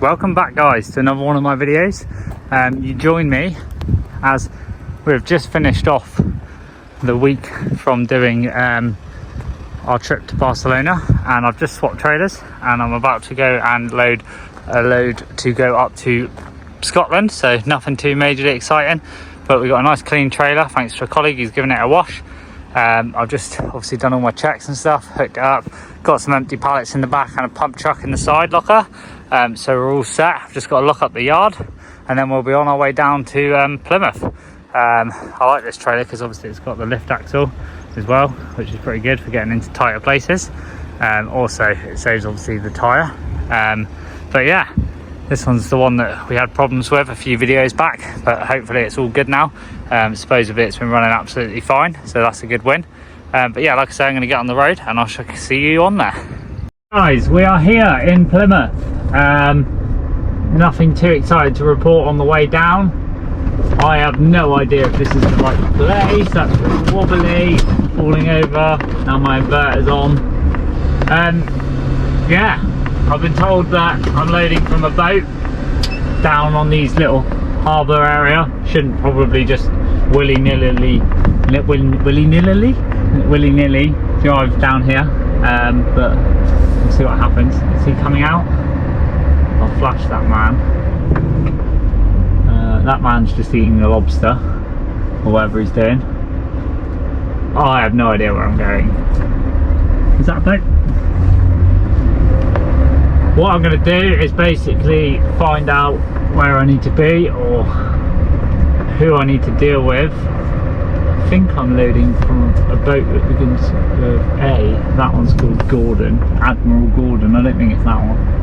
Welcome back guys to another one of my videos. You join me as we've just finished off the week from doing our trip to Barcelona, and I've just swapped trailers and I'm about to go and load a load to go up to Scotland. So nothing too majorly exciting, but we've got a nice clean trailer thanks to a colleague who's given it a wash. I've just obviously done all my checks and stuff, hooked it up, got some empty pallets in the back and a pump truck in the side locker. So we're all set. I've just got to lock up the yard and then we'll be on our way down to Plymouth. I like this trailer because obviously it's got the lift axle as well, which is pretty good for getting into tighter places. Also it saves obviously the tyre. But yeah, this one's the one that we had problems with a few videos back, but hopefully it's all good now. Supposedly it's been running absolutely fine, so that's a good win. But yeah, like I say, I'm going to get on the road and I shall see you on there. Guys, we are here in Plymouth. Nothing too excited to report on the way down. I have no idea if this is the right place. That's really wobbly, falling over. Now my inverter's on. Yeah, I've been told that I'm loading from a boat down on these little harbour area. Shouldn't probably just willy-nilly drive down here, but we'll see what happens. Is he coming out? I'll flash that man. That man's just eating the lobster or whatever he's doing. Oh, I have no idea where I'm going. Is that a boat? What I'm going to do is basically find out where I need to be or who I need to deal with. I think I'm loading from a boat that begins with A. That one's called Gordon, Admiral Gordon. I don't think it's that one.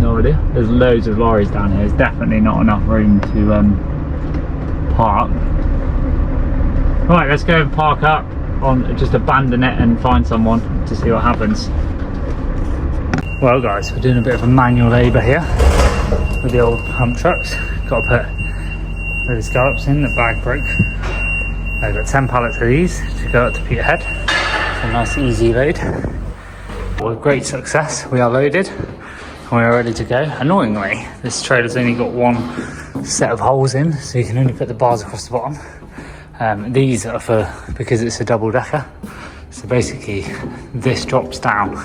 No idea. There's loads of lorries down here. There's definitely not enough room to park. Right, let's go and park up on, just abandon it and find someone to see what happens. Well guys, we're doing a bit of a manual labour here with the old pump trucks. Got to put those scallops in, the bag broke. I've got 10 pallets of these to go up to Peterhead. It's a nice easy load. With great success, we are loaded and we are ready to go. Annoyingly, this trailer's only got one set of holes in, so you can only put the bars across the bottom. These are for, because it's a double decker, so basically this drops down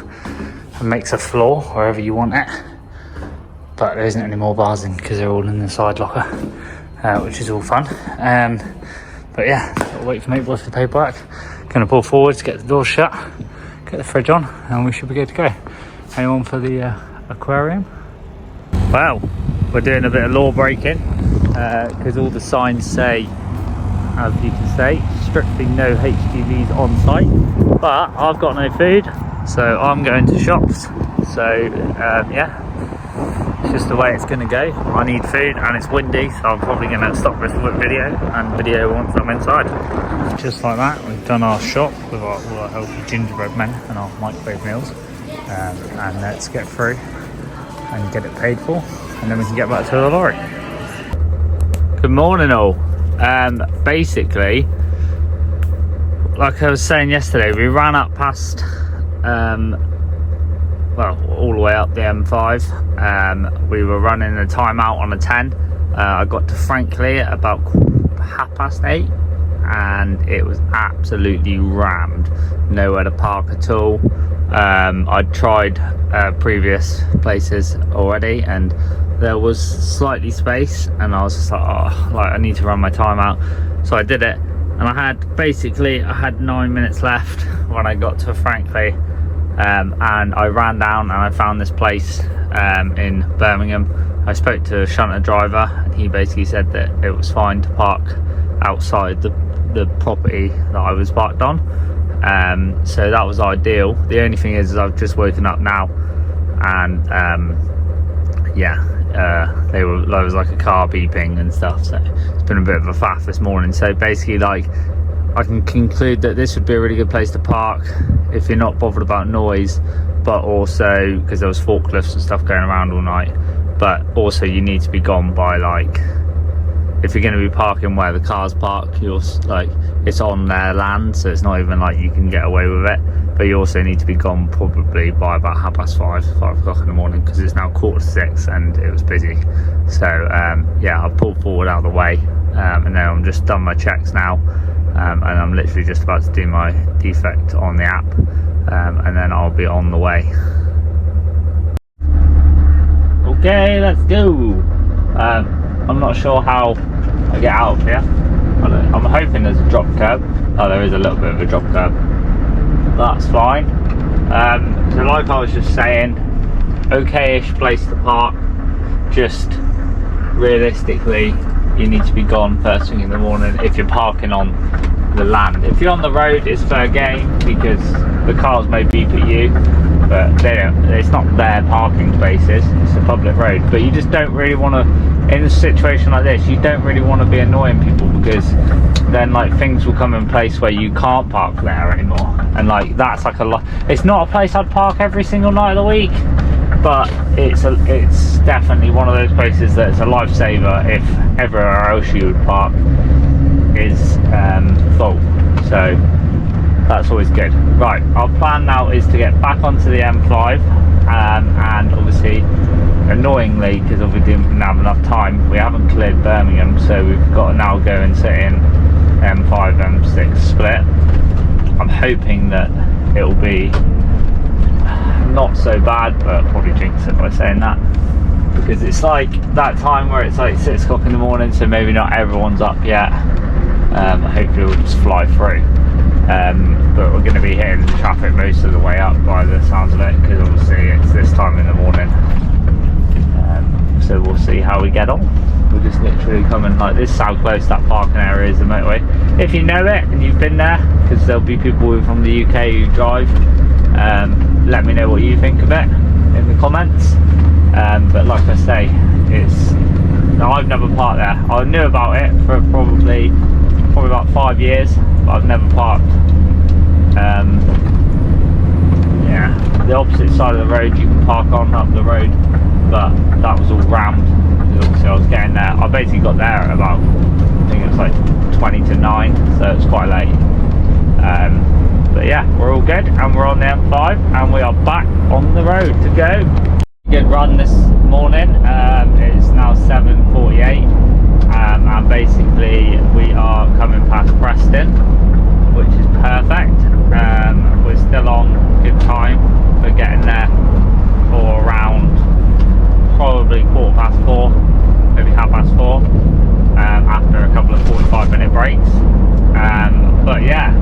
and makes a floor wherever you want it, but there isn't any more bars in because they're all in the side locker, which is all fun. But yeah, I'll wait for Mate Boy for the paperwork. Gonna pull forward to get the door shut, get the fridge on, and we should be good to go. Anyone for the aquarium? Well, we're doing a bit of law breaking because all the signs say, as you can say, strictly no HGVs on site, but I've got no food, so I'm going to shops. So yeah, it's just the way it's going to go. I need food and it's windy, so I'm probably going to stop this video and video once I'm inside. Just like that, we've done our shop with all our healthy gingerbread men and our microwave meals, and let's get through and get it paid for, and then we can get back to the lorry. Good morning all. Basically, like I was saying yesterday, we ran up past well, all the way up the M5. We were running a timeout on a 10. I got to Frankley at about 8:30 and it was absolutely rammed. Nowhere to park at all. I'd tried previous places already and there was slightly space, and I was just like, oh, like I need to run my timeout. So I did it, and I had 9 minutes left when I got to Frankley. And I ran down and I found this place in Birmingham. I spoke to a shunter driver and he basically said that it was fine to park outside the property that I was parked on. So that was ideal. The only thing is I've just woken up now and yeah, there was like a car beeping and stuff, so it's been a bit of a faff this morning. So basically, like, I can conclude that this would be a really good place to park if you're not bothered about noise, but also because there was forklifts and stuff going around all night, but also you need to be gone by like if you're going to be parking where the cars park, you're like, it's on their land, so it's not even like you can get away with it. But you also need to be gone probably by about 5 o'clock in the morning, because it's now 5:45 and it was busy. So yeah, I've pulled forward out of the way, and then I'm just done my checks now, and I'm literally just about to do my defect on the app, and then I'll be on the way. Okay, let's go. I'm not sure how I get out of here. I'm hoping there's a drop curb. Oh, there is a little bit of a drop curb. That's fine. So like I was just saying, okay-ish place to park. Just realistically, you need to be gone first thing in the morning if you're parking on the land. If you're on the road, it's fair game, because the cars may beep at you, but it's not their parking spaces, it's a public road. But you just don't really want to, in a situation like this, you don't really want to be annoying people, because then like things will come in place where you can't park there anymore, and like that's like it's not a place I'd park every single night of the week, but it's definitely one of those places that's a lifesaver if everywhere else you would park is full. So that's always good. Right, our plan now is to get back onto the M5, and obviously, annoyingly, because we didn't have enough time, we haven't cleared Birmingham, so we've got to now go and sit in M5 M6 split. I'm hoping that it'll be not so bad, but I'll probably jinx it by saying that, because it's like that time where it's like 6 o'clock in the morning, so maybe not everyone's up yet. Hopefully we'll just fly through, but we're going to be hitting traffic most of the way up by the sounds of it, because obviously it's this time in the morning. So we'll see how we get on. We're just literally coming, like, this is how close that parking area is, the motorway. If you know it and you've been there, because there'll be people from the UK who drive, let me know what you think of it in the comments. But like I say, I've never parked there. I knew about it for probably about 5 years, but I've never parked. Yeah, the opposite side of the road you can park on up the road, but that was all rammed. Obviously I was getting there, I basically got there at about, I think it was like 20 to 9, so it's quite late. But yeah, we're all good, and we're on the M5, and we are back on the road to go. Good run this morning. It's now 7:48, and basically we are coming past Preston, which is perfect. We're still on good time for getting there for around probably 4:15, maybe 4:30, after a couple of 45-minute breaks. But yeah,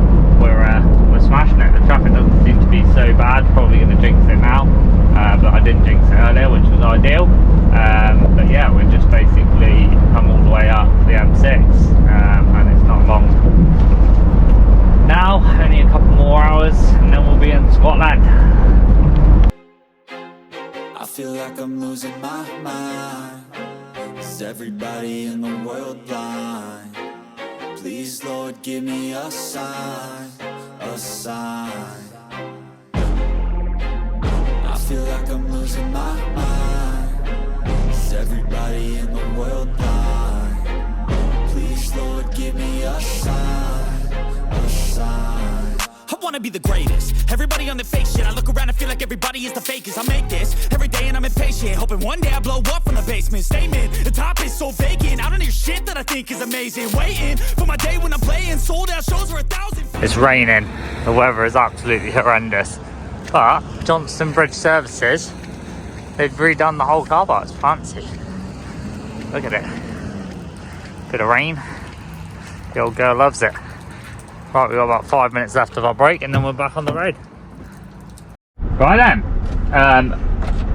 we're smashing it. The traffic doesn't seem to be so bad. Probably going to jinx it now, but I didn't jinx it earlier, which was ideal. But yeah, we're just basically come all the way up the M6, and it's not long now, only a couple more hours, and then we'll be in Scotland. I feel like I'm losing my mind. Is everybody in the world blind? Please, Lord, give me a sign, a sign. I feel like I'm losing my mind. Is everybody in the world blind? Please, Lord, give me a sign, a sign. I wanna be the greatest. Everybody on the fake shit. I look around and feel like everybody is the fakest. I make this every day and I'm impatient, hoping one day I blow up from the basement. Statement, the top is so vacant. I don't hear shit that I think is amazing. Waiting for my day when I'm playing sold out shows for 1,000. It's raining. The weather is absolutely horrendous. But Johnston Bridge Services, they've redone the whole car park. It's fancy. Look at it. Bit of rain. The old girl loves it. Right, we've got about 5 minutes left of our break, and then we're back on the road. Right then,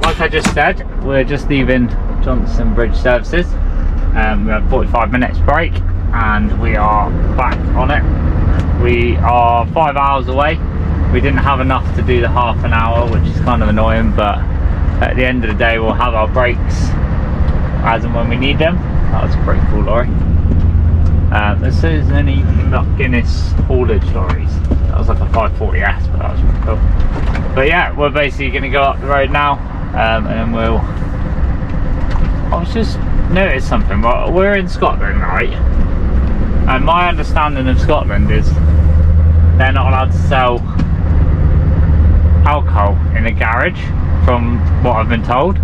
like I just said, we're just leaving Johnston Bridge Services. We had 45 minutes break, and we are back on it. We are 5 hours away. We didn't have enough to do the half an hour, which is kind of annoying, but at the end of the day, we'll have our breaks as and when we need them. That was a pretty cool lorry. This is any Guinness haulage lorries. That was like a 540S, but that was pretty cool. But yeah, we're basically going to go up the road now, and then I was just noticed something. Well, we're in Scotland, right? And my understanding of Scotland is they're not allowed to sell alcohol in a garage, from what I've been told.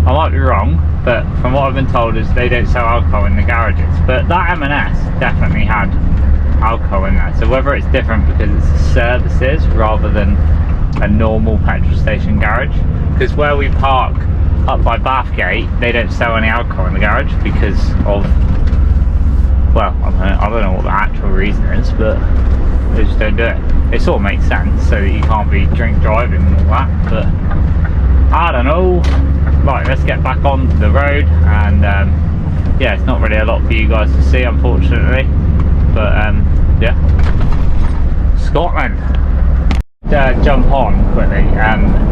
I might be wrong, but from what I've been told is they don't sell alcohol in the garages. But that M&S definitely had alcohol in there. So whether it's different because it's services rather than a normal petrol station garage, because where we park up by Bathgate, they don't sell any alcohol in the garage because of, well, I don't know what the actual reason is, but they just don't do it. It sort of makes sense, so that you can't be drink driving and all that, but I don't know. Right, let's get back on the road, and yeah, it's not really a lot for you guys to see, unfortunately, but yeah, Scotland. Jump on quickly.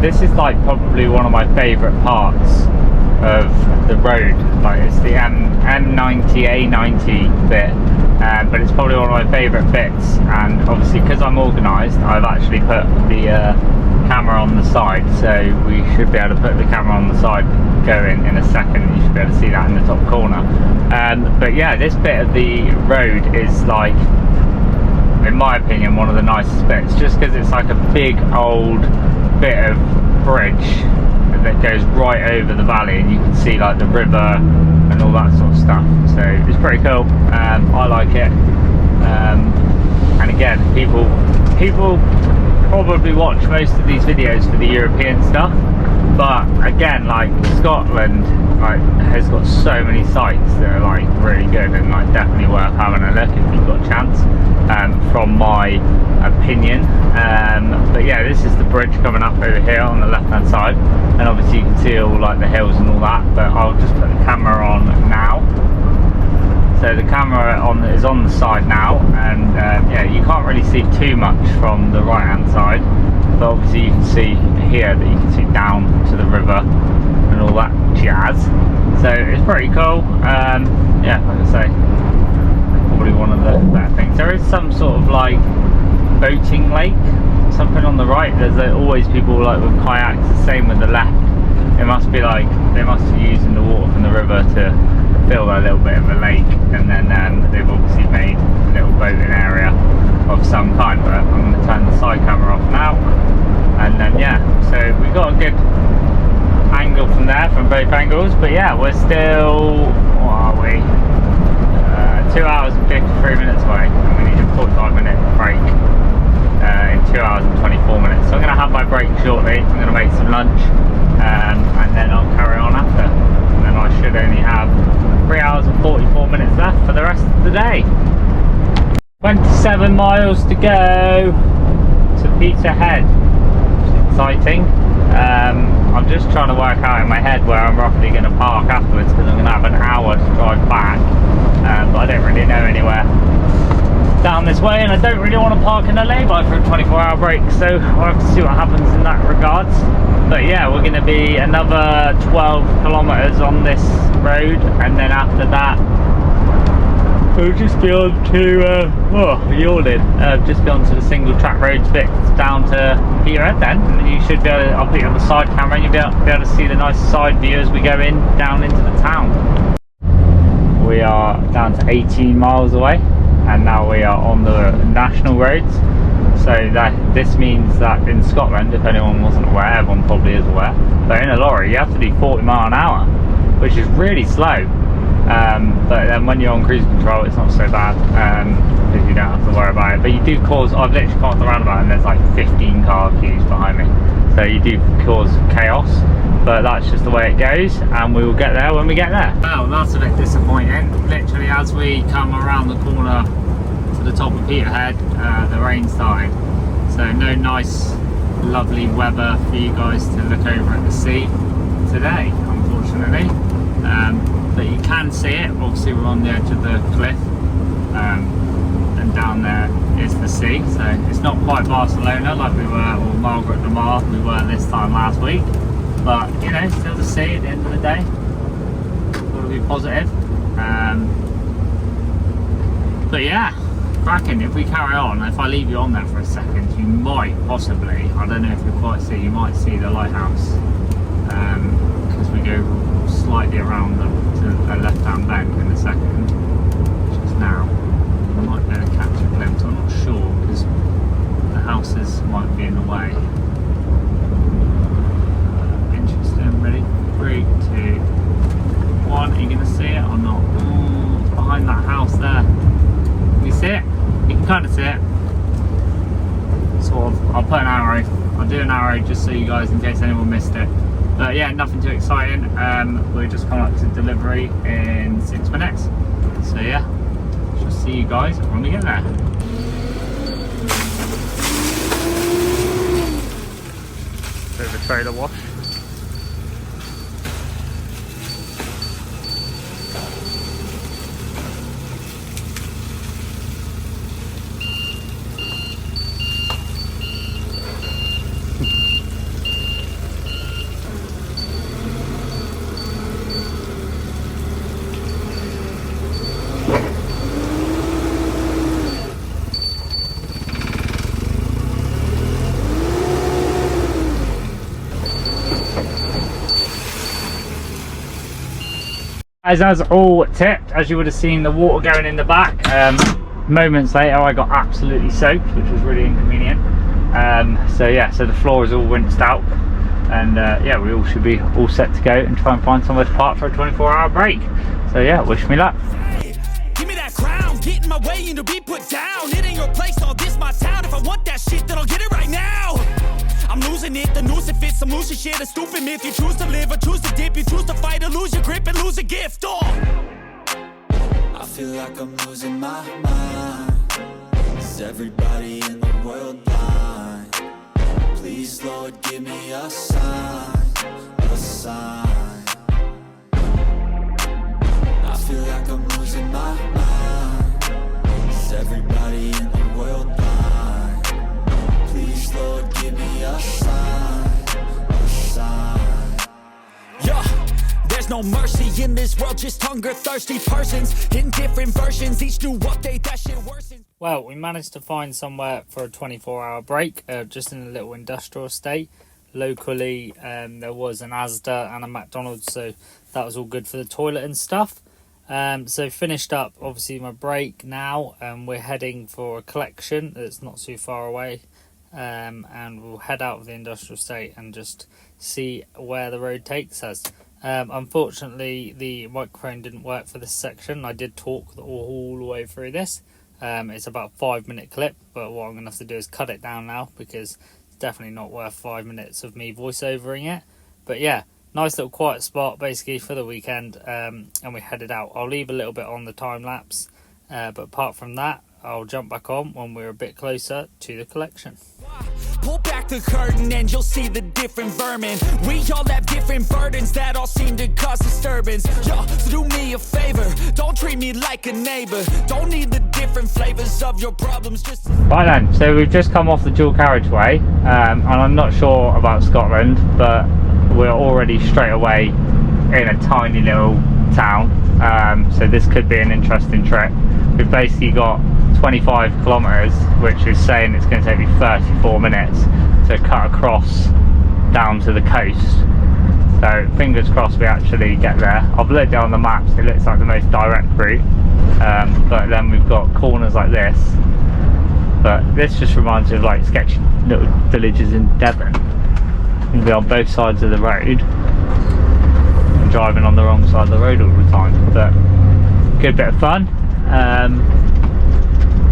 This is like probably one of my favourite parts of the road. Like, it's the M90 A90 bit, but it's probably one of my favourite bits. And obviously, because I'm organised, I've actually put the camera on the side, so we should be able to put the camera on the side going in a second. You should be able to see that in the top corner. But yeah, this bit of the road is like, in my opinion, one of the nicest bits, just because it's like a big old bit of bridge that goes right over the valley, and you can see like the river and all that sort of stuff. So it's pretty cool. I like it. And again, people probably watch most of these videos for the European stuff, but again, like, Scotland like has got so many sites that are like really good and like definitely worth having a look if you've got a chance, from my opinion. But yeah, this is the bridge coming up over here on the left hand side, and obviously you can see all like the hills and all that, but I'll just put the camera on now. So the camera is on the side now, and yeah, you can't really see too much from the right hand side, but obviously you can see here that you can see down to the river and all that jazz. So it's pretty cool. Yeah, like I say, probably one of the better things. There is some sort of like boating lake, something on the right. There's always people like with kayaks, the same with the left. It must be like they must be using the water from the river to fill a little bit of a lake, and then they've obviously made a little boating area of some kind. But I'm going to turn the side camera off now, and then yeah, so we got a good angle from there, from both angles. But yeah, we're still, what are we, 2 hours and 53 minutes away, and we need a 45-minute break in 2 hours and 24 minutes. So I'm going to have my break shortly. I'm going to make some lunch, and then I'll carry on after, and then I should only have 3 hours and 44 minutes left for the rest of the day. 27 miles to go to Peterhead, which is exciting. I'm just trying to work out in my head where I'm roughly going to park afterwards, because I'm going to have an hour to drive back, but I don't really know anywhere down this way, and I don't really want to park in a lay-by for a 24-hour break, so I'll have to see what happens in that regards. But yeah, we're going to be another 12 kilometers on this road, and then after that we'll just be on to yawning, just be on to the single track roads bit down to Peterhead then, and you should be able to, I'll put you on the side camera and you'll be able to see the nice side view as we go down into the town. We are down to 18 miles away, and now we are on the national roads. So that this means that in Scotland, if anyone wasn't aware, everyone probably is aware, but in a lorry you have to do 40 mile an hour, which is really slow. But then when you're on cruise control, it's not so bad, because you don't have to worry about it. But you do cause, I've literally come off the roundabout and there's like 15 car queues behind me, so you do cause chaos, but that's just the way it goes, and we will get there when we get there. Well, that's a bit disappointing. Literally as we come around the corner to the top of Peterhead, the rain started, so no nice lovely weather for you guys to look over at the sea today, unfortunately. But you can see it. Obviously we're on the edge of the cliff, and down there is the sea, so it's not quite Barcelona like we were, or Margaret de Mar we were this time last week, but you know, still the sea at the end of the day. Got to be positive. But yeah, cracking. If we carry on, if I leave you on there for a second, you might possibly, I don't know if you quite see, you might see the lighthouse, because we go slightly around to a left-hand bend in a second, just now. I might be able to catch a glimpse, I'm not sure, because the houses might be in the way. Interesting, ready? 3, 2, 1, are you going to see it or not? Ooh, behind that house there. Can you see it? You can kind of see it. Sort of. I'll put an arrow. I'll do an arrow just so you guys, in case anyone missed it. But yeah, nothing too exciting. We're just coming up to delivery in 6 minutes. So yeah, shall see you guys when we get there. Bit of a trailer wash. As all tipped, as you would have seen the water going in the back. Moments later I got absolutely soaked, which was really inconvenient. So yeah, so the floor is all rinsed out, and yeah, we all should be all set to go and try and find somewhere to park for a 24-hour break. So yeah, wish me luck. Hey, give me that crown, get in my way and to be put down. It ain't your place, all this my town. If I want that shit, then I'll get it right now. I'm losing it, the noose it fits, I'm losing shit, a stupid myth. You choose to live or choose to dip, you choose to fight or lose your grip and lose a gift. Oh, I feel like I'm losing my mind. Is everybody in the world blind? Please, Lord, give me a sign, a sign. I feel like I'm losing my mind. Is everybody in the world blind? Please, Lord, give me a sign, a sign. yeah. There's no mercy in this world, just hunger thirsty persons in different versions, each new update that shit worsens. Well, we managed to find somewhere for a 24-hour break, just in a little industrial estate. Locally, there was an Asda and a McDonald's, so that was all good for the toilet and stuff. So finished up, obviously, my break now, and we're heading for a collection that's not too far away. And we'll head out of the industrial estate and just see where the road takes us. Unfortunately, the microphone didn't work for this section. I did talk all the way through this. It's about a 5-minute clip, but what I'm going to have to do is cut it down now, because it's definitely not worth 5 minutes of me voiceovering it. But yeah, nice little quiet spot basically for the weekend, and we headed out. I'll leave a little bit on the time lapse, but apart from that, I'll jump back on when we're a bit closer to the collection. Pull back the curtain and you'll see the different vermin. We all have different burdens that all seem to cause disturbance. Yo, so do me a favor, don't treat me like a neighbor. Don't need the different flavors of your problems, just... Right then, so we've just come off the dual carriageway, and I'm not sure about Scotland, but we're already straight away in a tiny little town, so this could be an interesting trip. We've basically got 25 kilometres, which is saying it's going to take me 34 minutes to cut across down to the coast. So fingers crossed we actually get there. I've looked down the maps, it looks like the most direct route, but then we've got corners like this. But this just reminds me of like sketchy little villages in Devon. You'll be on both sides of the road and driving on the wrong side of the road all the time. But good bit of fun.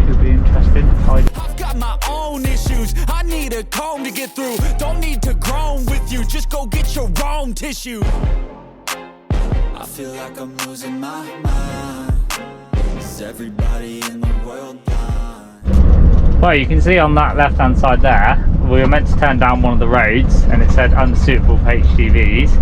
Could be interesting. I've got my own issues, I need a comb to get through. Don't need to groan with you, just go get your own tissue. I feel like I'm losing my mind. Is everybody in the world blind? Well, you can see on that left hand side there, we were meant to turn down one of the roads and it said unsuitable for HGVs,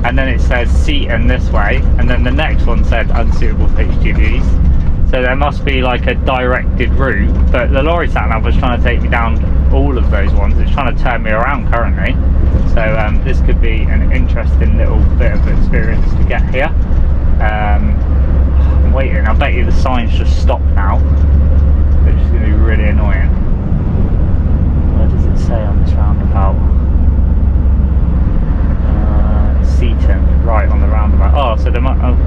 and then it says Seaton this way, and then the next one said unsuitable for HGVs. So there must be like a directed route, but the lorry sat nav was trying to take me down all of those ones. It's trying to turn me around currently. So this could be an interesting little bit of experience to get here. I'm waiting, I bet you the signs just stopped now, which is going to be really annoying. What does it say on this roundabout? Seaton, right on the roundabout. Oh, so there might... Oh.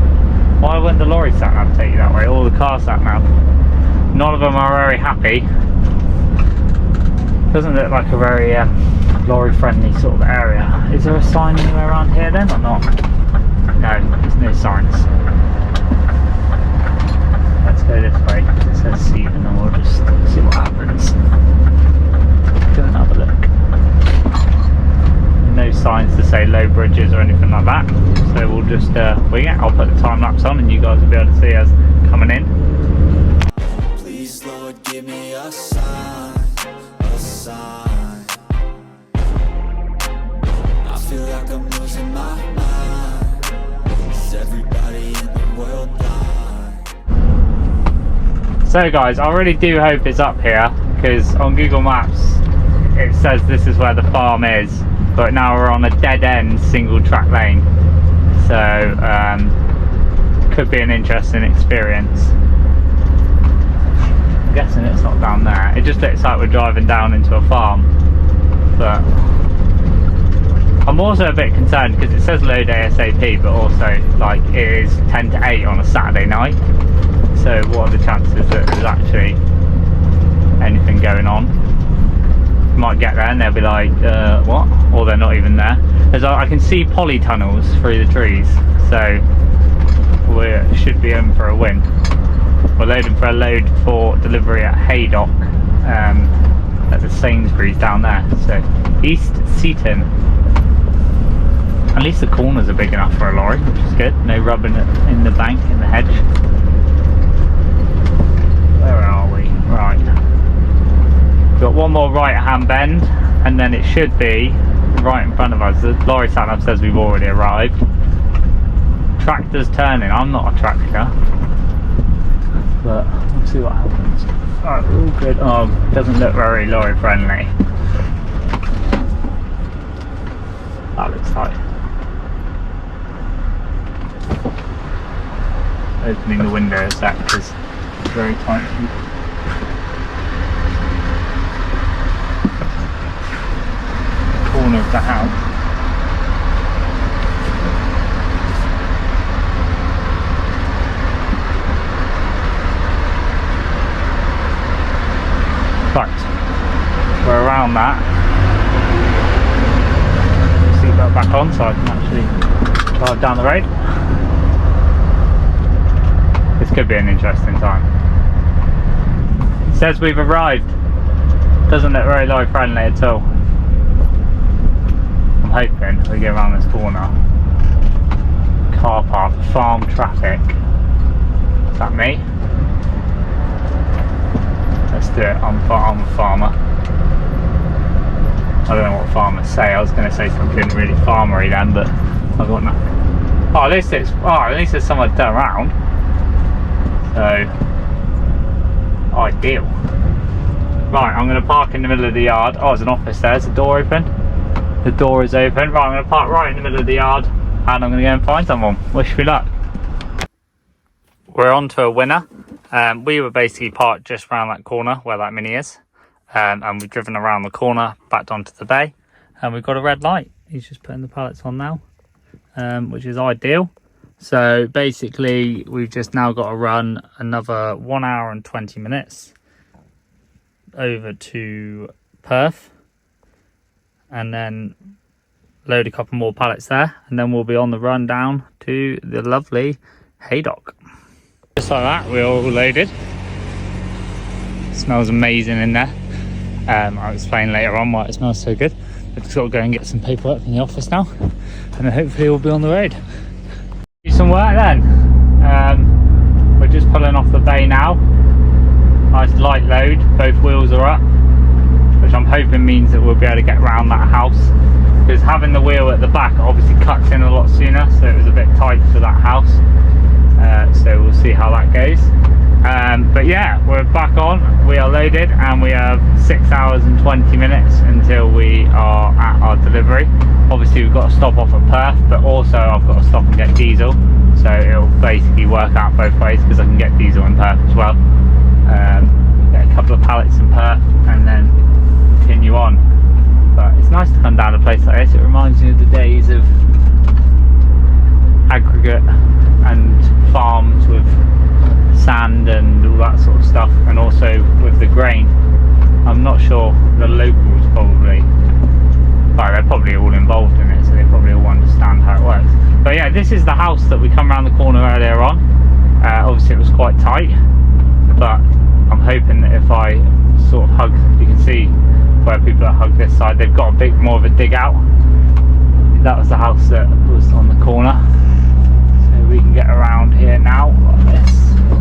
Why wouldn't the lorry sat nav take you that way, or the car sat nav? None of them are very happy. Doesn't look like a very lorry friendly sort of area. Is there a sign anywhere around here then, or not? No, there's no signs. Let's go this way because it says Seaton, and we'll just see what happens. Go and have a look. No signs to say low bridges or anything like that, so we'll just wing it. I'll put the time lapse on and you guys will be able to see us coming in. Please, Lord, give me a sign, a sign. I feel like I'm losing my mind. Is everybody in the world blind? So guys, I really do hope it's up here, because on Google Maps it says this is where the farm is, but now we're on a dead-end single track lane, so could be an interesting experience. I'm guessing it's not down there. It just looks like we're driving down into a farm, but I'm also a bit concerned because it says load ASAP, but also like it is 10 to 8 on a Saturday night, so what are the chances that there's actually anything going on? Might get there and they'll be like, what? Or they're not even there. I can see polytunnels through the trees, so we should be in for a win. We're loading for a load for delivery at Haydock, at the Sainsbury's down there, so East Seaton. At least the corners are big enough for a lorry, which is good. No rubbing it in the bank, in the hedge. Where are we? Right. Got one more right hand bend and then it should be right in front of us. The lorry sat nav says we've already arrived. Tractor's turning. I'm not a tractor, but we'll see what happens. Alright, we're all good. Oh, doesn't look very lorry friendly. That looks tight. Opening the window a sec because it's very tight. Corner of the house. Right, we're around that. Seatbelt back on so I can actually drive down the road. This could be an interesting time. It says we've arrived. Doesn't look very low friendly at all. I'm hoping we get around this corner. Car park, farm traffic. Is that me? Let's do it. I'm a farmer. I don't know what farmers say. I was going to say something really farmery then, but I've got nothing. Oh, at least there's somewhere to turn around. So ideal. Right, I'm going to park in the middle of the yard. Oh, there's an office there. Is the door open? The door is open. Right, I'm going to park right in the middle of the yard and I'm going to go and find someone. Wish me luck. We're on to a winner. We were basically parked just around that corner where that Mini is. And we've driven around the corner, backed onto the bay. And we've got a red light. He's just putting the pallets on now, which is ideal. So basically, we've just now got to run another 1 hour and 20 minutes over to Perth. And then load a couple more pallets there, and then we'll be on the run down to the lovely Haydock. Just like that, we're all loaded. It smells amazing in there. I'll explain later on why it smells so good. I've just got to go and get some paperwork from the office now, and then hopefully we'll be on the road. Do some work then. We're just pulling off the bay now. Nice light load, both wheels are up, which I'm hoping means that we'll be able to get around that house, because having the wheel at the back obviously cuts in a lot sooner, so it was a bit tight for that house. So we'll see how that goes. But yeah, we're back on, we are loaded, and we have 6 hours and 20 minutes until we are at our delivery. Obviously we've got to stop off at Perth, but also I've got to stop and get diesel, so it'll basically work out both ways because I can get diesel in Perth as well. Get a couple of pallets in Perth and then continue on. But it's nice to come down a place like this. It reminds me of the days of aggregate and farms with sand and all that sort of stuff, and also with the grain. I'm not sure the locals probably, well, they're probably all involved in it, so they probably all understand how it works. But yeah, this is the house that we come around the corner earlier on. Obviously it was quite tight, but I'm hoping that if I sort of hug, you can see where people have hugged this side, they've got a bit more of a dig out. That was the house that was on the corner. So we can get around here now like this,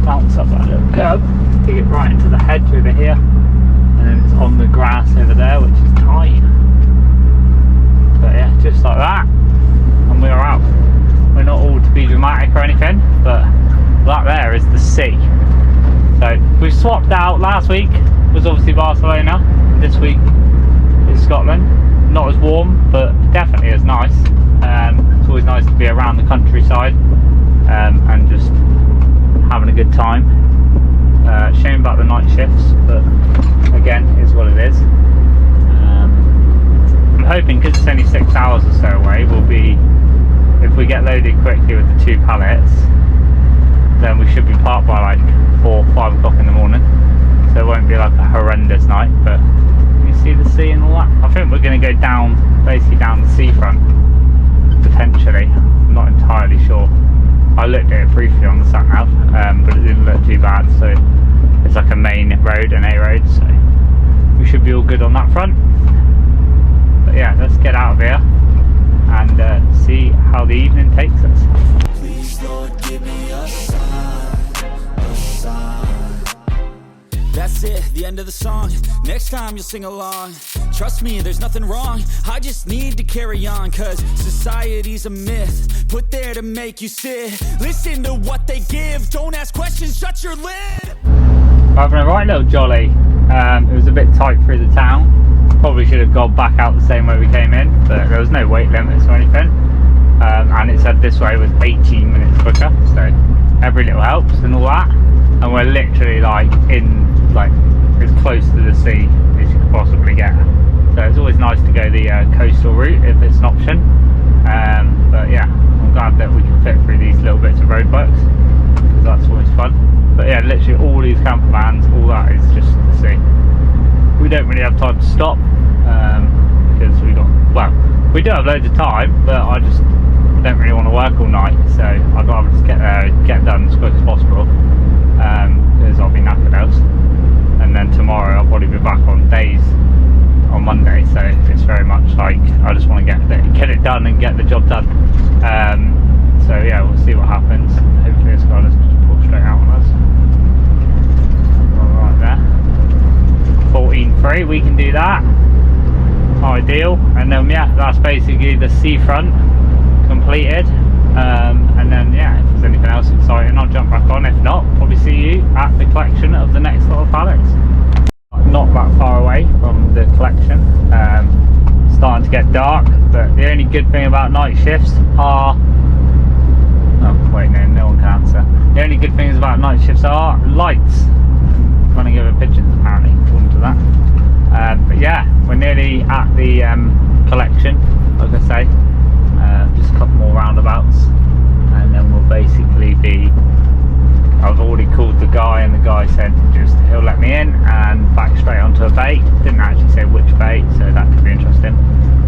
bounce up that little curb, dig it right into the hedge over here, and then it's on the grass over there, which is tight. But yeah, just like that, and we're out. We're not all to be dramatic or anything, but that there is the sea. So we swapped out. Last week was obviously Barcelona, this week is Scotland. Not as warm, but definitely as nice. It's always nice to be around the countryside and just having a good time. Shame about the night shifts, but again, it is what it is. I'm hoping, because it's only 6 hours or so away, we'll be, if we get loaded quickly with the 2 pallets, then we should be parked by like 4 or 5 o'clock in the morning. So it won't be like a horrendous night, but you see the sea and all that. I think we're going to go down, basically down the seafront, potentially. I'm not entirely sure. I looked at it briefly on the sat nav, but it didn't look too bad. So it's like a main road, an A road, so we should be all good on that front. But yeah, let's get out of here and see how the evening takes us. Please, Lord, give me a sign, a sign. That's it, the end of the song. Next time you'll sing along. Trust me, there's nothing wrong. I just need to carry on, cause society's a myth put there to make you sit. Listen to what they give. Don't ask questions, shut your lid. We're having a right little jolly. It was a bit tight through the town. Probably should have gone back out the same way we came in, but there was no weight limits or anything. And it said this way was 18 minutes quicker, so every little helps and all that. And we're literally like in, like, as close to the sea as you could possibly get. So it's always nice to go the coastal route if it's an option. But yeah, I'm glad that we can fit through these little bits of roadworks, because that's always fun. But yeah, literally all these camper vans, all that is just the sea. We don't really have time to stop, because we got, well, we do have loads of time, but I just don't really want to work all night, so I'd rather just get there and get done as quick as possible, because I'll be knackered else. And then tomorrow I'll probably be back on days on Monday, so it's very much like I just want to get it done and get the job done. So yeah, we'll see what happens. Hopefully this guy doesn't just pull straight out on us. All right there, 14.3, we can do that. Ideal. And then yeah, that's basically the seafront completed. And then yeah, if there's anything else exciting, I'll jump back on. If not, probably see you at the collection of the next lot of pallets. Not that far away from the collection. Starting to get dark, but the only good thing about night shifts are, oh wait, no one can answer. The only good things about night shifts are lights. Running over pigeons apparently, according to that. But yeah, we're nearly at the collection, like I say. Just a couple more roundabouts, and then we'll basically be, I've already called the guy, and the guy said just he'll let me in and back straight onto a bay. Didn't actually say which bay, so that could be interesting,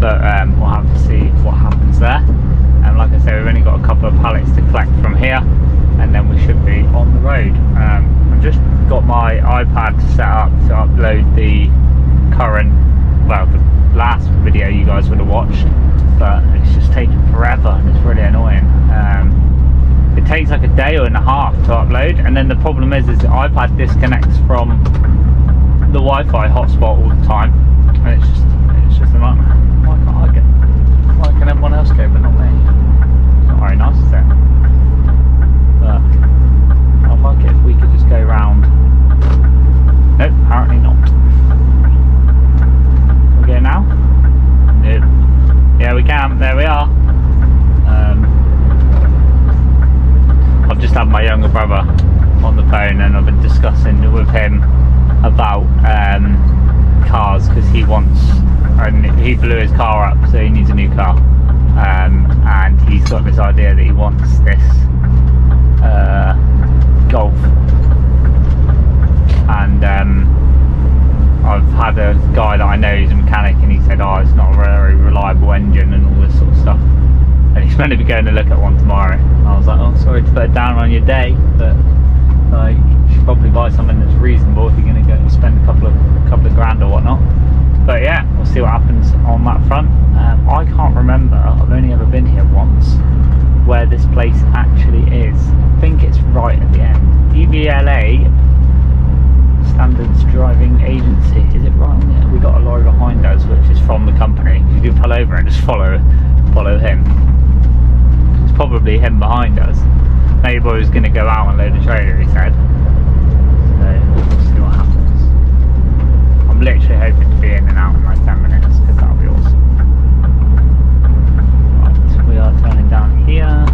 but we'll have to see what happens there. And like I say, we've only got a couple of pallets to collect from here, and then we should be on the road. I've just got my iPad set up to upload the current, well, the last video you guys would have watched, but it's just taking forever and it's really annoying. It takes like a day and a half to upload, and then the problem is the iPad disconnects from the Wi-Fi hotspot all the time, and it's just a nightmare. Why can't I get? Why can everyone else go but not me? It's not very nice, is it? But I'd like it if we could just go round. Nope, apparently not. Can we go now? Nope. Yeah, we can. There we are. I've just had my younger brother on the phone, and I've been discussing with him about cars, because he wants, and he blew his car up, so he needs a new car, and he's got this idea that he wants this Golf, and I've had a guy that I know who's a mechanic, and he said, oh, it's not a very reliable engine and all this sort of stuff, and he's meant to be going to look at one tomorrow. And I was like, oh, sorry to put it down on your day, but like, you should probably buy something that's reasonable if you're going to go and spend a couple of grand or whatnot. But yeah, we'll see what happens on that front. I can't remember, I've only ever been here once, where this place actually is. I think it's right at the end. DVLA, Standards Driving Agency, is it right on there? We got a lorry behind us which is from the company. You do pull over and just follow him. It's probably him behind us. Neighbour was going to go out and load a trailer, he said. So we'll see what happens. I'm literally hoping to be in and out in like 10 minutes because that'll be awesome. Right, we are turning down here,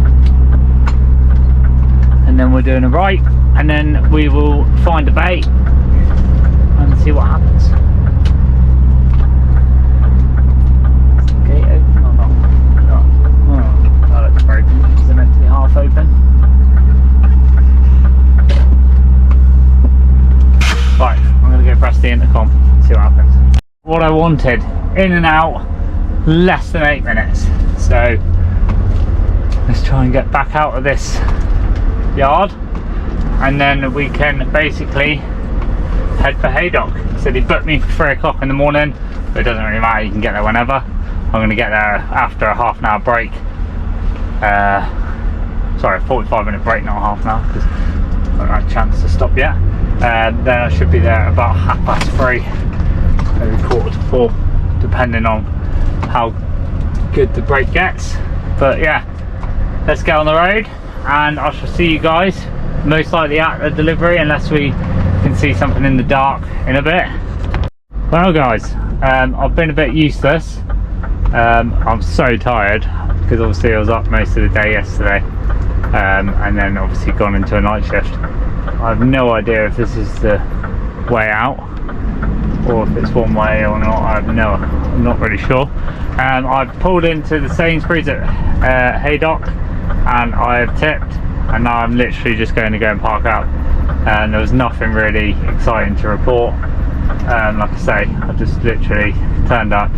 and then we're doing a right, and then we will find a bait and see what happens. Is the gate open or not? No. Oh, that looks broken. Is it meant to be half open? Right, I'm going to go press the intercom, see what happens. What I wanted, in and out, less than 8 minutes. So let's try and get back out of this yard, and then we can basically head for Haydock. He said he booked me for 3 o'clock in the morning, but it doesn't really matter, you can get there whenever. I'm going to get there after a half an hour break. Sorry, 45-minute break, not a half an hour, because I've not had a chance to stop yet. Then I should be there about 3:30, maybe 3:45, depending on how good the break gets. But yeah, let's get on the road, and I shall see you guys most likely at the delivery, unless we can see something in the dark in a bit. Well guys, I've been a bit useless. I'm so tired because obviously I was up most of the day yesterday, and then obviously gone into a night shift. I have no idea if this is the way out or if it's one way or not. I'm not really sure. I've pulled into the Sainsbury's at Haydock, and I have tipped, and now I'm literally just going to go and park up, and there was nothing really exciting to report. Like I say, I just literally turned up,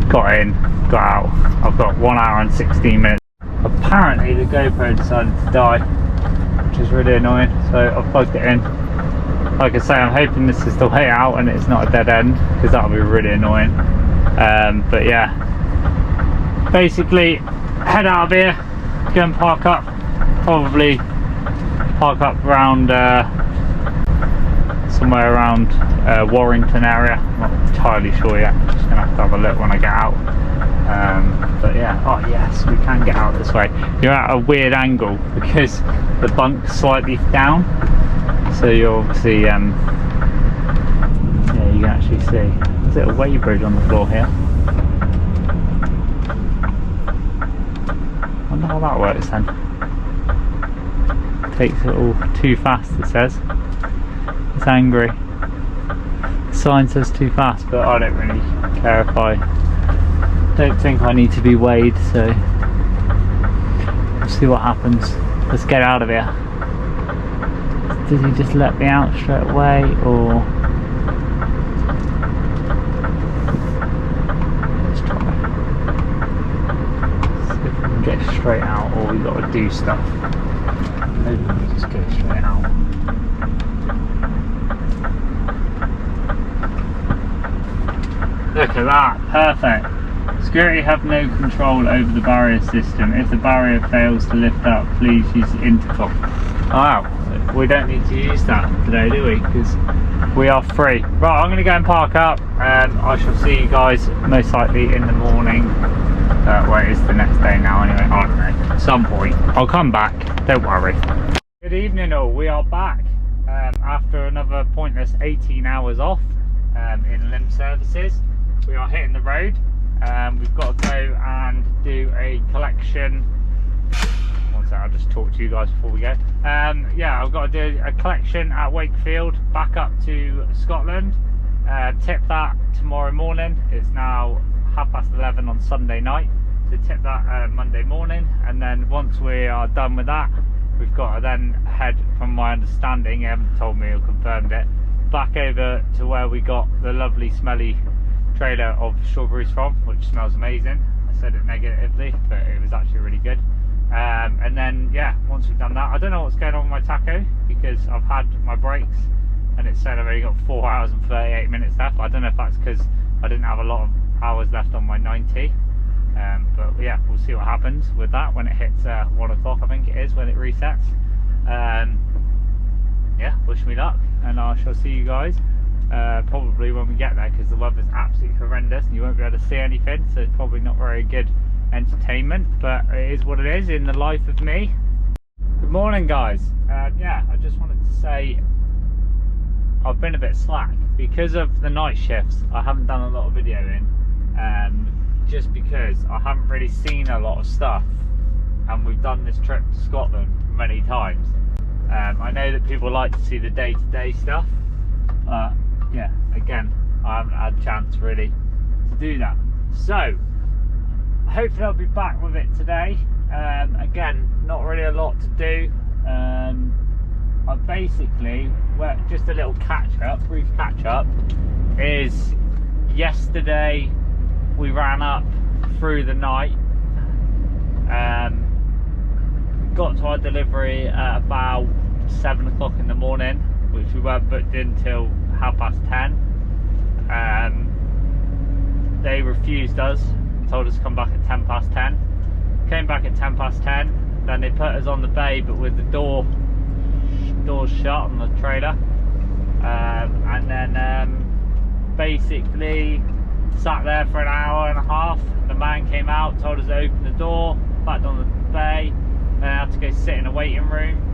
got in, got out. I've got 1 hour and 16 minutes. Apparently the GoPro decided to die, which is really annoying, so I've plugged it in. Like I say, I'm hoping this is the way out and it's not a dead end, because that would be really annoying. But yeah, basically head out of here, go and park up, probably park up around somewhere around Warrington area. I'm not entirely sure yet, I'm just gonna have to have a look when I get out. But yeah, oh yes, we can get out this way. You're at a weird angle because the bunk's slightly down, so you obviously yeah, you can actually see there's a little weighbridge on the floor here. I wonder how that works then. Takes it all too fast, it says. It's angry. The sign says too fast, but I don't really care if I don't think I need to be weighed, so we'll see what happens. Let's get out of here. Did he just let me out straight away, or let's try. See if we can get straight out, or we got to do stuff. Maybe we just go straight out. Look at that, perfect. Security have no control over the barrier system. If the barrier fails to lift up, please use the intercom. Wow, we don't need to use that today, do we? Because we are free. Right, I'm going to go and park up, and I shall see you guys most likely in the morning. Well, it is the next day now anyway, I don't know. At some point. I'll come back, don't worry. Good evening all, we are back after another pointless 18 hours off in limb services. We are hitting the road. We've got to go and do a collection. One second, I'll just talk to you guys before we go. Yeah, I've got to do a collection at Wakefield, back up to Scotland, tip that tomorrow morning. It's now 11:30 on Sunday night, so tip that Monday morning, and then once we are done with that, we've got to then head, from my understanding, he haven't told me or confirmed it, back over to where we got the lovely smelly trailer of strawberries from, which smells amazing. I said it negatively, but it was actually really good. And then yeah, once we've done that, I don't know what's going on with my taco, because I've had my breaks and it said I've only got 4 hours and 38 minutes left. I don't know if that's because I didn't have a lot of hours left on my 90. But yeah, we'll see what happens with that when it hits 1 o'clock, I think it is, when it resets. Yeah, wish me luck, and I shall see you guys probably when we get there, because the weather's absolutely horrendous and you won't be able to see anything, so it's probably not very good entertainment, but it is what it is in the life of me. Good morning, guys. Yeah, I just wanted to say I've been a bit slack because of the night shifts. I haven't done a lot of videoing, just because I haven't really seen a lot of stuff, and we've done this trip to Scotland many times. I know that people like to see the day-to-day stuff, yeah, again, I haven't had a chance really to do that. So hopefully I'll be back with it today. Again, not really a lot to do. I basically, well, just a little brief catch up, is yesterday we ran up through the night, got to our delivery at about 7 o'clock in the morning, which we weren't booked in till 10:30. They refused us, told us to come back at 10:10. Came back at 10:10, then they put us on the bay, but with the doors shut on the trailer, and then basically sat there for an hour and a half. The man came out, told us to open the door, back on the bay, then I had to go sit in a waiting room.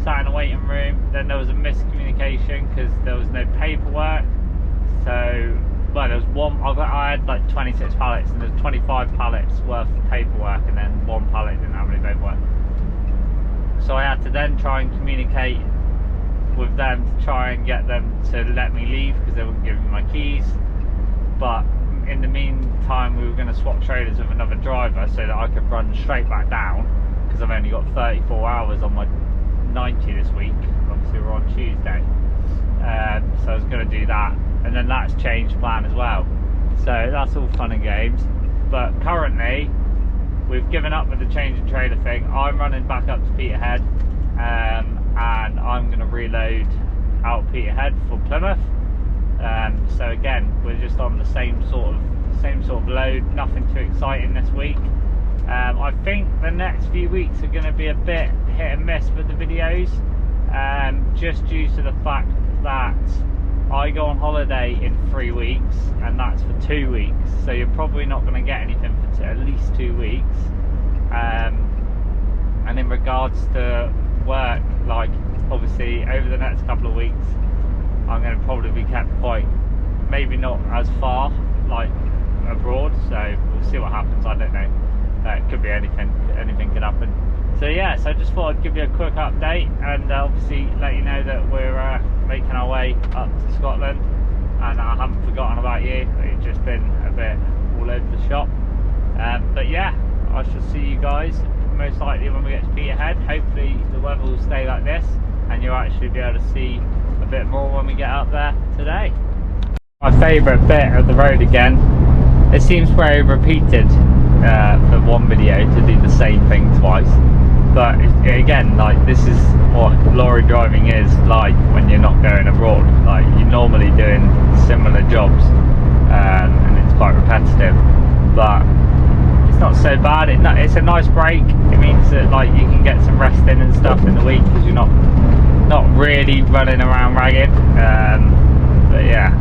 Sat in a waiting room, then there was a miscommunication because there was no paperwork. So, well, there was one, I had like 26 pallets, and there's 25 pallets worth of paperwork, and then one pallet didn't have any paperwork. So I had to then try and communicate with them to try and get them to let me leave, because they wouldn't give me my keys. But in the meantime, we were going to swap trailers with another driver so that I could run straight back down, because I've only got 34 hours on my 90 this week. Obviously we're on Tuesday, so I was going to do that, and then that's changed plan as well. So that's all fun and games, but currently we've given up with the change of trailer thing. I'm running back up to Peterhead, and I'm going to reload out of Peterhead for Plymouth. So again, we're just on the same sort of load, nothing too exciting this week. I think the next few weeks are going to be a bit hit and miss with the videos, just due to the fact that I go on holiday in 3 weeks, and that's for 2 weeks, so you're probably not going to get anything for at least 2 weeks. And in regards to work, like obviously over the next couple of weeks I'm going to probably be kept quite, maybe not as far, like abroad, so we'll see what happens. I don't know. It could be anything could happen. So yeah, so I just thought I'd give you a quick update, and obviously let you know that we're making our way up to Scotland, and I haven't forgotten about you. It's just been a bit all over the shop, but yeah, I shall see you guys most likely when we get to Peterhead. Hopefully the weather will stay like this, and you'll actually be able to see a bit more when we get up there today. My favourite bit of the road again. It seems very repeated for one video to do the same thing twice, but again, like, this is what lorry driving is like when you're not going abroad. Like, you're normally doing similar jobs, and it's quite repetitive, but it's not so bad. It's a nice break. It means that like you can get some rest in and stuff in the week, because you're not really running around ragged. But yeah,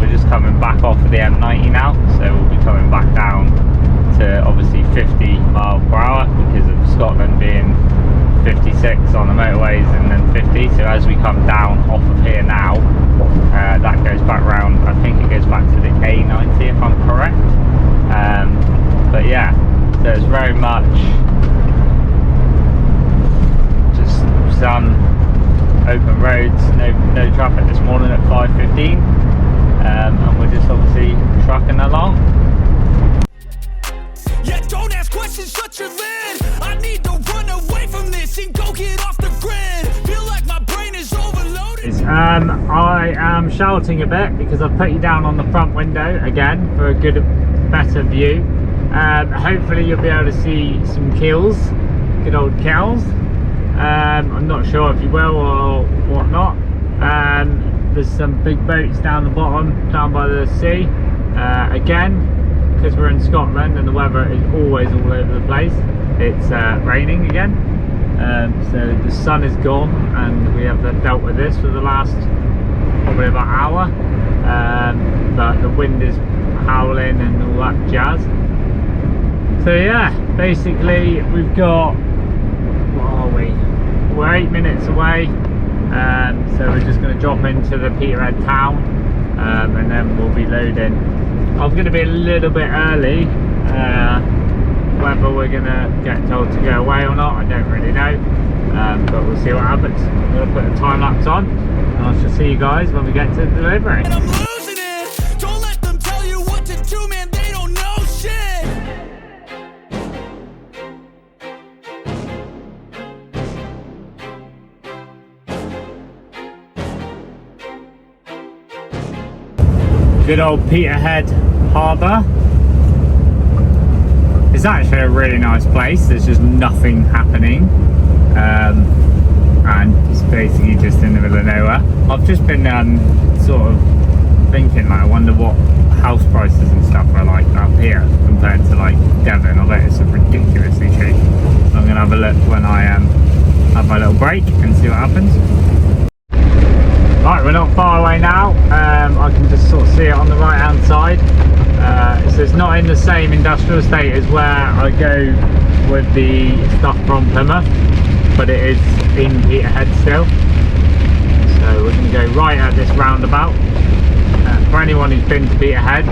we're just coming back off of the M90 now, so we'll be coming back down to obviously 50 miles per hour because of Scotland being 56 on the motorways and then 50. So as we come down off of here now, that goes back round, I think it goes back to the A90 if I'm correct. But yeah, so it's very much just some open roads, no traffic this morning at 5:15, and we're just obviously trucking along. Yeah, don't ask questions, shut your lid. I need to run away from this and go I am shouting a bit because I've put you down on the front window again for a better view. Hopefully you'll be able to see some keels, good old cows. I'm not sure if you will or whatnot. There's some big boats down the bottom, down by the sea. Again, because we're in Scotland and the weather is always all over the place, it's raining again. So the sun is gone and we have dealt with this for the last probably about hour. But the wind is howling and all that jazz. So yeah, basically we've got, what are we? We're 8 minutes away. So we're just going to drop into the Peterhead town and then we'll be loading. I'm going to be a little bit early. Whether we're going to get told to go away or not, I don't really know. But we'll see what happens. I'm going to put the time lapse on and I shall see you guys when we get to the delivery. And I'm losing it. Don't let them tell you what to do, man. They don't know shit. Good old Peterhead Harbour. It's actually a really nice place. There's just nothing happening, and it's basically just in the middle of nowhere. I've just been sort of thinking, like, I wonder what house prices and stuff are like up here compared to like Devon. I bet it's ridiculously cheap. I'm gonna have a look when I have my little break and see what happens. Right, we're not far away now. I can just sort of see it on the right hand side. So it's not in the same industrial estate as where I go with the stuff from Plymouth, but it is in Peterhead still. So we're going to go right at this roundabout. For anyone who's been to Peterhead,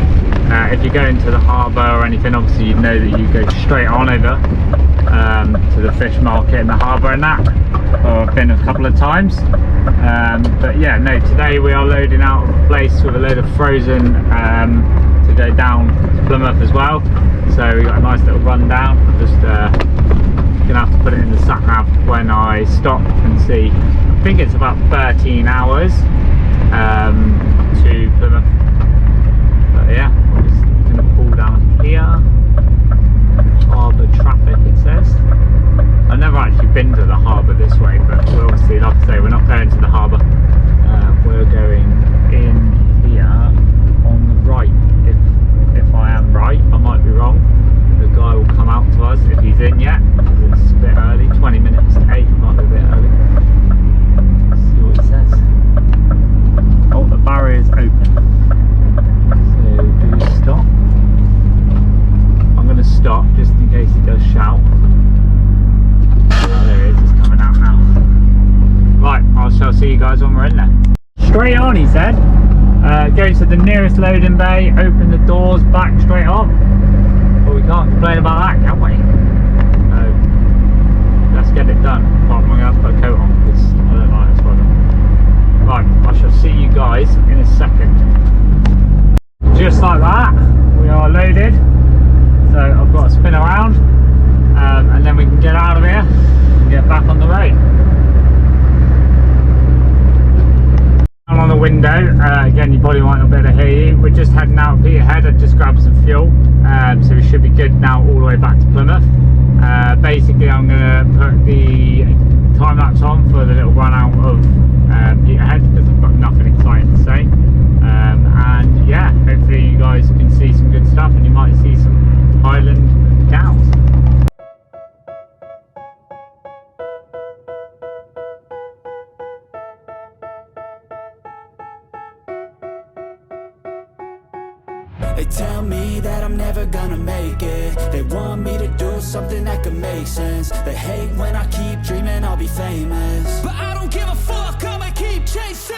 if you go into the harbour or anything, obviously you know that you go straight on over to the fish market in the harbour and that. Or I've been a couple of times. But yeah, no, today we are loading out of a place with a load of frozen to go down to Plymouth as well. So we got a nice little run down. Just gonna have to put it in the sat nav when I stop and see. I think it's about 13 hours to Plymouth. But yeah, I'm just gonna pull down here. Harbour traffic, it says. I've never actually been to the harbour this way, but we're obviously, like I say, we're not going to the harbour. We're going in here on the right. If I am right, I might be wrong. The guy will come out to us if he's in yet, because it's a bit early. 20 minutes to 8, might be a bit early. Let's see what he says. Oh, the barrier's open. So do we stop? I'm going to stop just in case he does shout. Oh, there he is, he's coming out now. Right, I shall see you guys when we're in there. Straight on, he said. Go to the nearest loading bay, open the doors, back straight up. Well, we can't complain about that, can we? Let's get it done. Well, I'm going to have to put a coat on because I don't like this weather. Right, I shall see you guys in a second. Just like that, we are loaded. So I've got to spin around. And then we can get out of here and get back on the road. I'm on the window, again you probably might not be able to hear you. We're just heading out of Peterhead. I just grabbed some fuel, so we should be good now all the way back to Plymouth. Basically I'm going to put the time lapse on for the little run out of Peterhead because I've got nothing exciting to say. And yeah, hopefully you guys can see some good stuff and you might see some Highland cows. They tell me that I'm never gonna make it. They want me to do something that could make sense. They hate when I keep dreaming I'll be famous, But I don't give a fuck, I'ma keep chasing.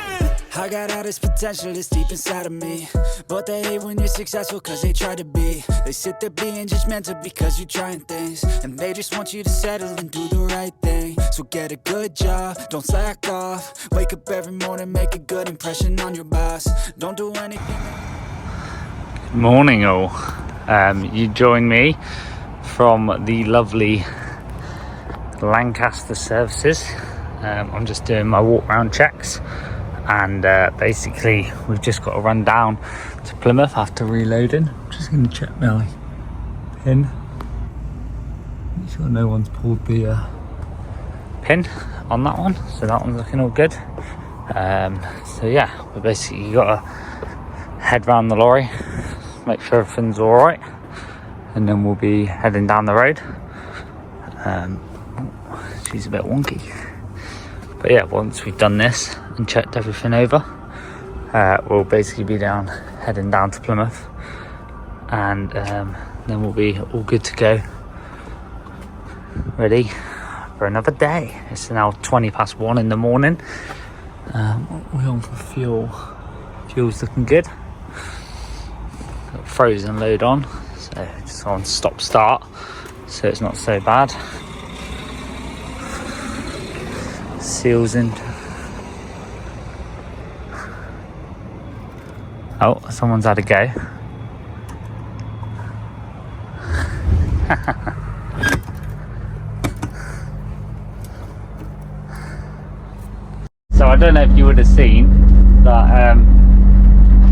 I got all this potential that's deep inside of me, but they hate when you're successful cause they try to be. They sit there being judgmental because you're trying things, and they just want you to settle and do the right thing. So get a good job, don't slack off. Wake up every morning, make a good impression on your boss. Don't do anything. Morning all. You join me from the lovely Lancaster services. I'm just doing my walk round checks and basically we've just got to run down to Plymouth after reloading. I'm just going to check my pin, make sure no one's pulled the pin on that one, so that one's looking all good. So yeah, we basically got to head round the lorry, make sure everything's all right, and then we'll be heading down the road. She's a bit wonky, but yeah, once we've done this and checked everything over, we'll basically be heading down to Plymouth, and then we'll be all good to go, ready for another day. It's now 1:20 in the morning. We're on for fuel. Fuel's looking good. Got frozen load on, so just on stop start, so it's not so bad. Seals in. Oh, someone's had a go. So I don't know if you would have seen that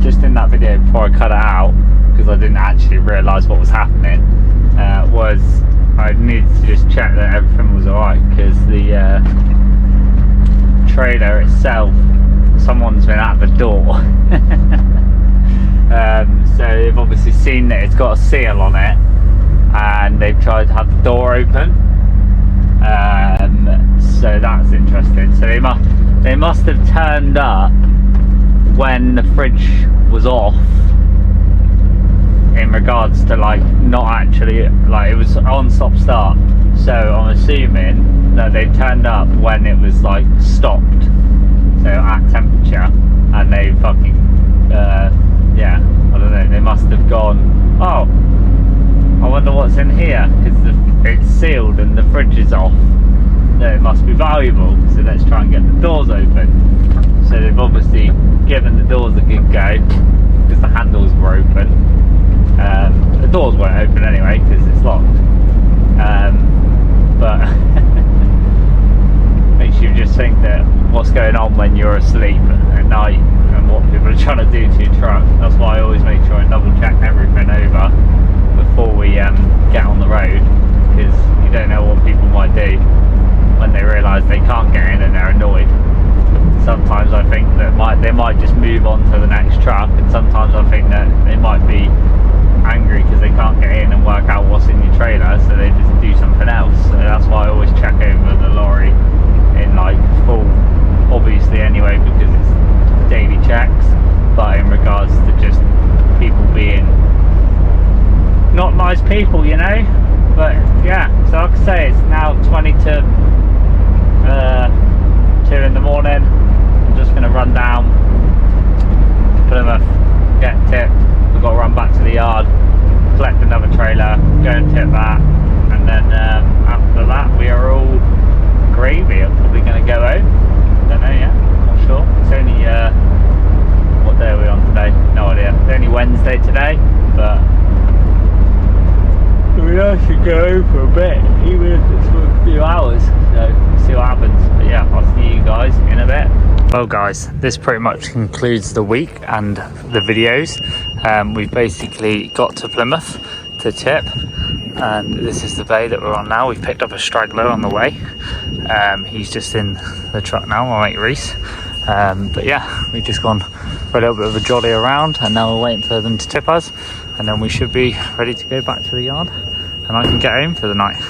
just in that video before I cut it out, because I didn't actually realise what was happening, was I needed to just check that everything was alright, because the trailer itself, someone's been at the door. So they've obviously seen that it's got a seal on it, and they've tried to have the door open. So that's interesting. So they must have turned up when the fridge was off, in regards to like not actually, like it was on stop start, so I'm assuming that they turned up when it was like stopped, so at temperature, and they fucking yeah, I don't know, they must have gone, oh, I wonder what's in here, because it's sealed and the fridge is off, so it must be valuable, so let's try and get the doors open. So they've obviously given the doors a good go, because the handles were open. The doors weren't open anyway, because it's locked. But makes you just think that what's going on when you're asleep at night, and what people are trying to do to your truck. That's why I always make sure I double check everything over before we get on the road, because you don't know what people might do when they realise they can't get in and they're annoyed. Sometimes I think that they might just move on to the next truck, and sometimes I think that they might be angry because they can't get in and work out what's in your trailer, so they just do something else. So that's why I always check over the lorry in like full, obviously anyway, because it's daily checks, but in regards to just people being not nice people, you know. But yeah, so like I say, it's now 20 to 2 in the morning. I'm just going to run down to Plymouth, get tipped. We've got to run back to the yard, collect another trailer, go and tip that, and then after that we are all gravy. I'm probably going to go home. Don't know yet, not sure. It's only what day are we on today? No idea. It's only Wednesday today, but we should go for a bit, even if it's for a few hours, so we'll see what happens. But yeah, I'll see you guys in a bit. Well guys, this pretty much concludes the week and the videos. We've basically got to Plymouth to tip, and this is the bay that we're on now. We've picked up a straggler on the way. He's just in the truck now, my mate Reese. But yeah, we've just gone for a little bit of a jolly around, and now we're waiting for them to tip us, and then we should be ready to go back to the yard, and I can get home for the night.